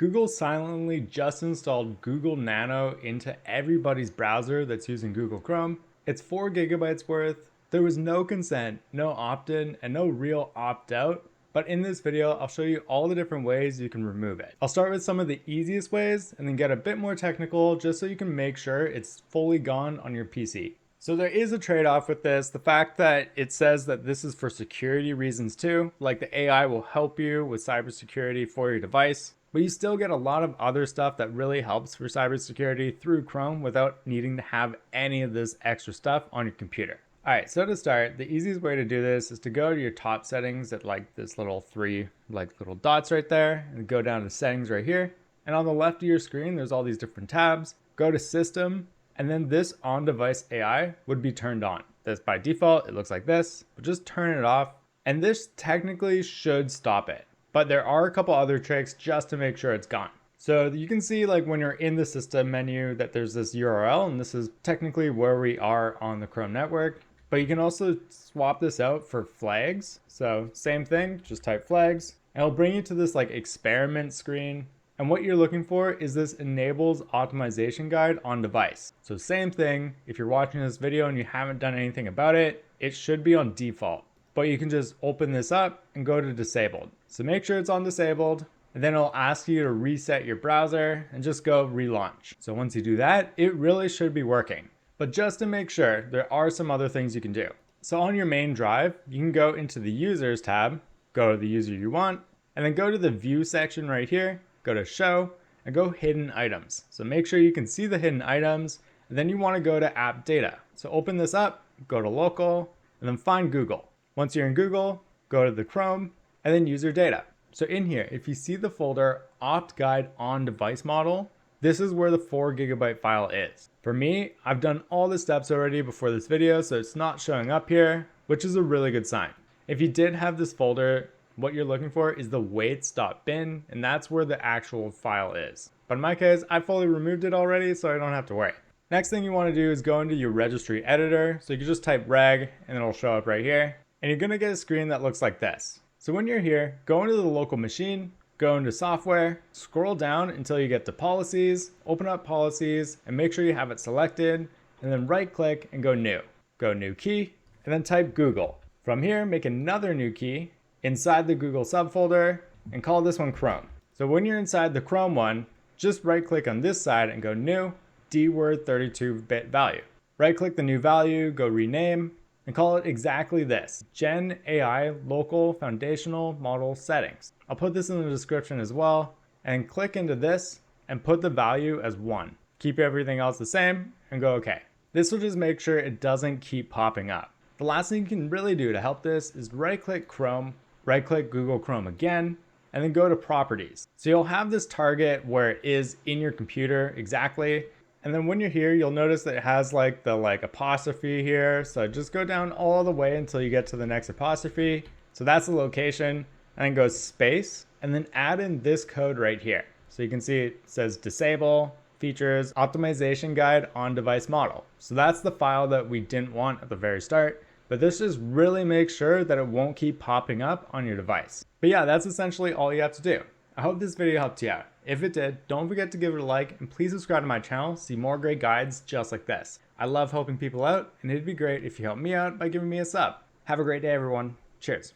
Google silently just installed Google Nano into everybody's browser that's using Google Chrome. It's 4 gigabytes worth. There was no consent, no opt-in, and no real opt-out. But in this video, I'll show you all the different ways you can remove it. I'll start with some of the easiest ways and then get a bit more technical just so you can make sure it's fully gone on your PC. So there is a trade-off with this. The fact that it says that this is for security reasons too, like the AI will help you with cybersecurity for your device, but you still get a lot of other stuff that really helps for cybersecurity through Chrome without needing to have any of this extra stuff on your computer. All right, so to start, the easiest way to do this is to go to your top settings at like this little three little dots right there and go down to settings right here. And on the left of your screen, there's all these different tabs. Go to system, and then this on-device AI would be turned on. This by default, it looks like this, but just turn it off. And this technically should stop it. But there are a couple other tricks just to make sure it's gone. So you can see like when you're in the system menu that there's this URL, and this is technically where we are on the Chrome network. But you can also swap this out for flags. So same thing, just type flags, and it'll bring you to this like experiment screen. And what you're looking for is this enables optimization guide on device. So same thing, if you're watching this video and you haven't done anything about it, it should be on default. But you can just open this up and go to disabled. So make sure it's on disabled, and then it'll ask you to reset your browser and just go relaunch. So once you do that, it really should be working. But just to make sure, there are some other things you can do. So on your main drive, you can go into the users tab, go to the user you want, and then go to the view section right here, go to show, and go hidden items. So make sure you can see the hidden items, and then you want to go to AppData. So open this up, go to local, and then find Google. Once you're in Google, go to the Chrome, and then user data. So in here, if you see the folder opt guide on device model, this is where the 4 gigabyte file is. For me, I've done all the steps already before this video, so it's not showing up here, which is a really good sign. If you did have this folder, what you're looking for is the weights.bin, and that's where the actual file is. But in my case, I fully removed it already, so I don't have to worry. Next thing you want to do is go into your registry editor. So you can just type reg, and it'll show up right here. And you're gonna get a screen that looks like this. So when you're here, go into the local machine, go into software, scroll down until you get to policies, open up policies, and make sure you have it selected, and then right click and go new. Go new key, and then type Google. From here, make another new key inside the Google subfolder and call this one Chrome. So when you're inside the Chrome one, just right click on this side and go new, dword 32-bit value. Right click the new value, go rename, and call it exactly this, Gen AI Local Foundational Model Settings. I'll put this in the description as well, and click into this and put the value as 1. Keep everything else the same and go okay. This will just make sure it doesn't keep popping up. The last thing you can really do to help this is right click Chrome, right click Google Chrome again, and then go to properties. So you'll have this target where it is in your computer exactly. And then when you're here, you'll notice that it has like the apostrophe here. So just go down all the way until you get to the next apostrophe. So that's the location, and then go space, and then add in this code right here. So you can see it says disable features optimization guide on device model. So that's the file that we didn't want at the very start, but this just really makes sure that it won't keep popping up on your device. But yeah, that's essentially all you have to do. I hope this video helped you out. If it did, don't forget to give it a like, and please subscribe to my channel to see more great guides just like this. I love helping people out, and it'd be great if you help me out by giving me a sub. Have a great day, everyone. Cheers.